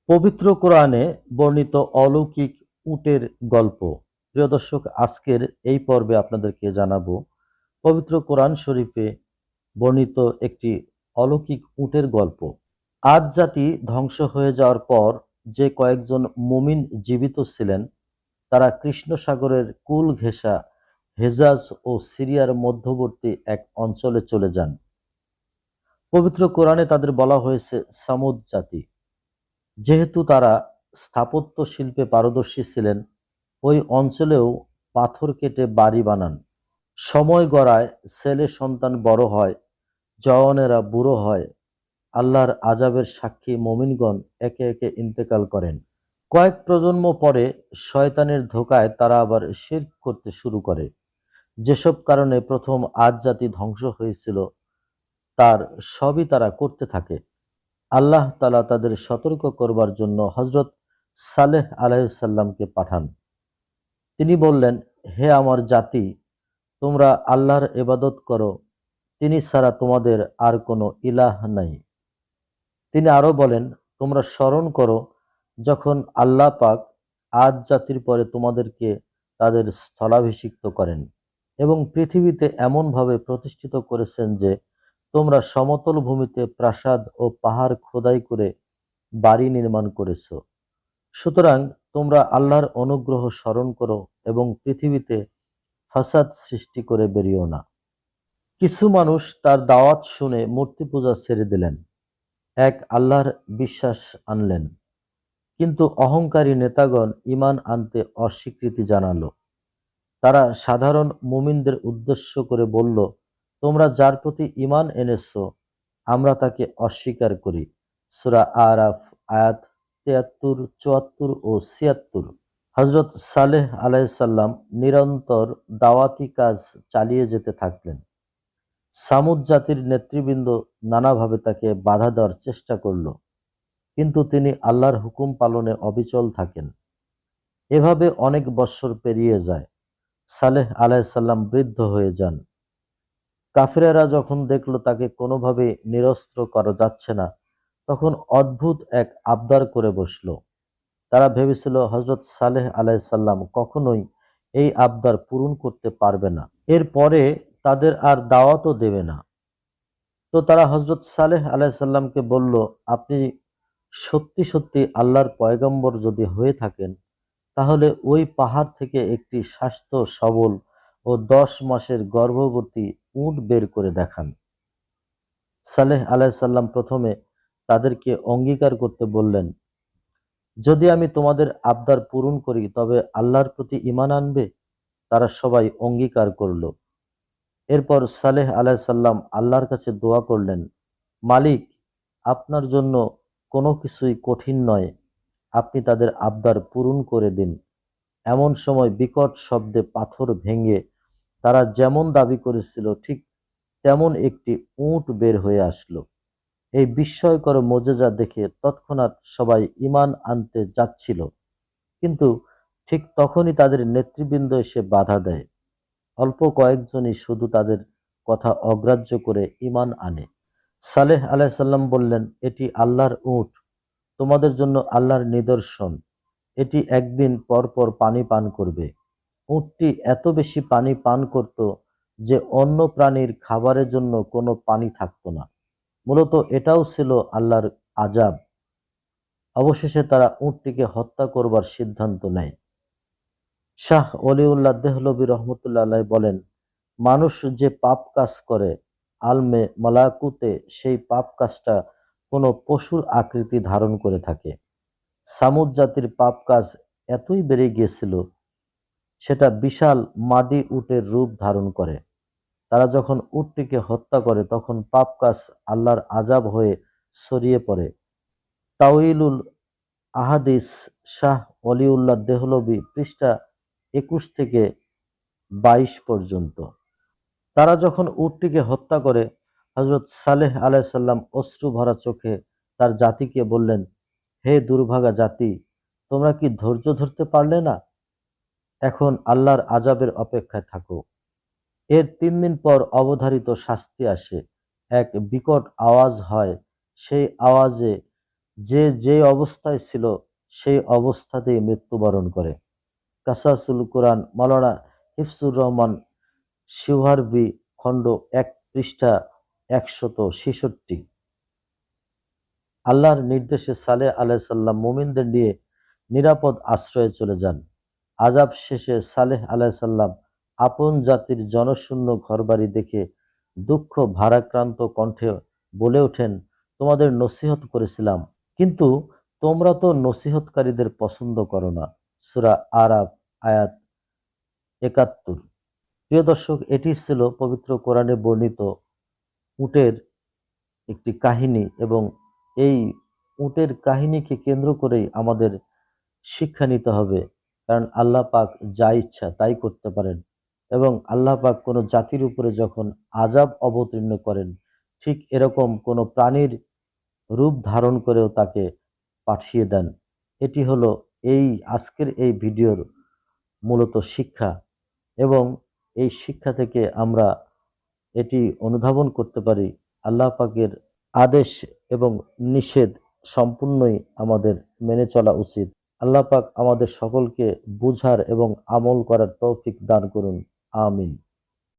পবিত্র কোরআনে বর্ণিত অলৌকিক উটের গল্প। প্রিয় দর্শক, আজকের এই পর্বে আপনাদেরকে জানাবো পবিত্র কোরআন শরীফে বর্ণিত একটি অলৌকিক উটের গল্প। আদ জাতি ধ্বংস হয়ে যাওয়ার পর যে কয়েকজন মুমিন জীবিত ছিলেন, তারা কৃষ্ণ সাগরের কুল ঘেঁষা হেজাজ ও সিরিয়ার মধ্যবর্তী এক অঞ্চলে চলে যান। পবিত্র কোরআনে তাদের বলা হয়েছে সামুদ জাতি। যেহেতু তারা স্থাপত্য শিল্পে পারদর্শী ছিলেন, ওই অঞ্চলেও পাথর কেটে বাড়ি বানান। সময় গড়ায়, ছেলে সন্তান বড় হয়, জওয়ানেরা বুড়ো হয়। আল্লাহর আযাবের সাক্ষী মুমিনগণ একে একে ইন্তেকাল করেন। কয়েক প্রজন্ম পরে শয়তানের ধোঁকায় তারা আবার শিরক করতে শুরু করে। যেসব কারণে প্রথম আদ জাতি ধ্বংস হয়েছিল, তার সবই তারা করতে থাকে। আল্লাহ তাআলা তাদের সতর্ক করবার জন্য হযরত সালেহ আলাইহিসসালামকে পাঠান। তিনি বললেন, হে আমার জাতি, তোমরা আল্লাহর ইবাদত করো, তিনি ছাড়া তোমাদের আর কোনো ইলাহ নাই। তিনি আরো বলেন, তোমরা স্মরণ করো যখন আল্লাহ পাক আদ জাতির পরে তোমাদেরকে তাদের স্থলাভিষিক্ত করেন এবং পৃথিবীতে এমনভাবে প্রতিষ্ঠিত করেছেন যে তোমরা সমতল ভূমিতে প্রাসাদ ও পাহাড় খোদাই করে বাড়ি নির্মাণ করেছ। সুতরাং তোমরা আল্লাহর অনুগ্রহ স্মরণ করো এবং পৃথিবীতে ফাসাদ সৃষ্টি করে বেরিও না। কিছু মানুষ তার দাওয়াত শুনে মূর্তি পূজা ছেড়ে দিলেন, এক আল্লাহর বিশ্বাস আনলেন। কিন্তু অহংকারী নেতাগণ ঈমান আনতে অস্বীকৃতি জানালো। তারা সাধারণ মুমিনদের উদ্দেশ্য করে বলল, তোমরা যার প্রতি ঈমান এনেছো, আমরা তাকে অস্বীকার করি। সূরা আরাফ আয়াত ৭৩, ৭৪ ও ৭৬। হযরত সালেহ আলাইহিসসালাম নিরন্তর দাওয়াতি কাজ চালিয়ে যেতে থাকলেন। সামুদ জাতির নেতৃবৃন্দ নানাভাবে তাকে বাধা দেওয়ার চেষ্টা করল, কিন্তু তিনি আল্লাহর হুকুম পালনে অবিচল থাকেন। এভাবে অনেক বৎসর পেরিয়ে যায়। সালেহ আলাইহিসসালাম বৃদ্ধ হয়ে যান। কাফিরেরা যখন দেখল তাকে কোনোভাবে নিরস্ত্র করা যাচ্ছে না, তখন অদ্ভুত এক আবদার করে বসল। তারা ভেবেছিল হযরত সালেহ আলাইহিসসালাম কখনোই এই আবদার পূরণ করতে পারবে না, এরপরে তাদের আর দাওয়াতও দেবে না। তো তারা হযরত সালেহ আলাইহিসসালামকে বলল, আপনি সত্যি সত্যি আল্লাহর পয়গম্বর যদি হয়ে থাকেন, তাহলে ওই পাহাড় থেকে একটি স্বাস্থ্য সবল ও ১০ মাসের গর্ভবতী উট বের করে দেখান। সালেহ আলাইহিসসালাম প্রথমে তাদেরকে অঙ্গীকার করতে বললেন, যদি আমি তোমাদের আবদার পূরণ করি তবে আল্লাহর প্রতি ঈমান আনবে? তারা সবাই অঙ্গীকার করল। এরপর সালেহ আলাইহিসসালাম আল্লাহর কাছে দোয়া করলেন, মালিক, আপনার জন্য কোনো কিছুই কঠিন নয়, আপনি তাদের আবদার পূরণ করে দিন। এমন সময় বিকট শব্দে পাথর ভেঙে তারা যেমন দাবি করেছিল ঠিক তেমন একটি উট বের হয়ে আসলো। এই বিস্ময়কর মোজেজা দেখে তৎক্ষণাৎ সবাই ঈমান আনতে যাচ্ছিল, কিন্তু ঠিক তখনই তাদের নেতৃবৃন্দ এসে বাধা দেয়। অল্প কয়েকজনই শুধু তাদের কথা অগ্রাহ্য করে ঈমান আনে। সালেহ আলাইহিসসালাম বললেন, এটি আল্লাহর উট, তোমাদের জন্য আল্লাহর নিদর্শন। এটি একদিন পর পর পানি পান করবে। উটটি এত বেশি পানি পান করত যে অন্য প্রাণীর খাবারের জন্য কোনো পানি থাকতো না। মূলত এটাও ছিল আল্লাহর আযাব। অবশেষে তারা উটটিকে হত্যা করবার সিদ্ধান্ত নেয়। শাহ ওলিউল্লাহ দেহলভী রহমতুল্লাহ আলাইহি বলেন, মানুষ যে পাপ কাজ করে, আলমে মালাকুতে সেই পাপ কাজটা কোনো পশুর আকৃতি ধারণ করে থাকে। সামুদ জাতির পাপ কাজ এতই বেড়ে গিয়েছিল, সেটা বিশাল মাদি উটের রূপ ধারণ করে। তারা যখন উটটিকে হত্যা করে তখন পাপ কাজ আল্লাহর আযাব হয়ে ছড়িয়ে পড়ে। তাওয়িলুল আহাদিস শাহ ওলিউল্লাহ দেহলভী, পৃষ্ঠা ২১ থেকে ২২ পর্যন্ত। তারা যখন উটটিকে হত্যা করে, হযরত সালেহ আলাইহিসসালাম অশ্রু ভরা চোখে তার জাতিকে বললেন, হে দুর্ভাগা জাতি, তোমরা কি ধৈর্য ধরতে পারলে না? এখন আল্লাহর আযাবের অপেক্ষায় থাকো। এর ৩ দিন পর অবধারিত শাস্তি আসে। এক বিকট আওয়াজ হয়, সেই আওয়াজে যে যে অবস্থায় ছিল সেই অবস্থাতেই মৃত্যুবরণ করে। কাসাসুল কোরআন, মাওলানা হিফজুর রহমান শিবহারবি, খণ্ড ১, পৃষ্ঠা ১৬৬। আল্লাহর নির্দেশে সালেহ আলাইহিস সালাম মুমিনদের নিয়ে নিরাপদ আশ্রয়ে চলে যান। আযাব শেষে সালেহ আলাইহিস সালাম আপন জাতির জনশূন্য ঘরবাড়ি দেখে দুঃখ ভারাক্রান্ত কণ্ঠে বলে ওঠেন, তোমাদের নসিহত করেছিলাম, কিন্তু তোমরা তো নসিহতকারীদের পছন্দ করো না। সূরা আরাফ, আয়াত ৭১। প্রিয় দর্শক, এটি ছিল পবিত্র কোরআনে বর্ণিত উটের একটি কাহিনী, এবং এই উটের কাহিনীকে কেন্দ্র করেই আমাদের শিক্ষা নিতে হবে। কারণ আল্লাহ পাক যা ইচ্ছা তাই করতে পারেন, এবং আল্লাহ পাক কোনো জাতির উপরে যখন আযাব অবতীর্ণ করেন, ঠিক এরকম কোনো প্রাণীর রূপ ধারণ করেও তাকে পাঠিয়ে দেন। এটি হলো এই আজকের এই ভিডিওর মূলত শিক্ষা, এবং এই শিক্ষা থেকে আমরা এটি অনুধাবন করতে পারি, আল্লাহ পাকের আদেশ এবং নিষেধ সম্পূর্ণই আমাদের মেনে চলা উচিত। আল্লাহ পাক আমাদের সকলকে বুঝার এবং আমল করার তৌফিক দান করুন। আমিন।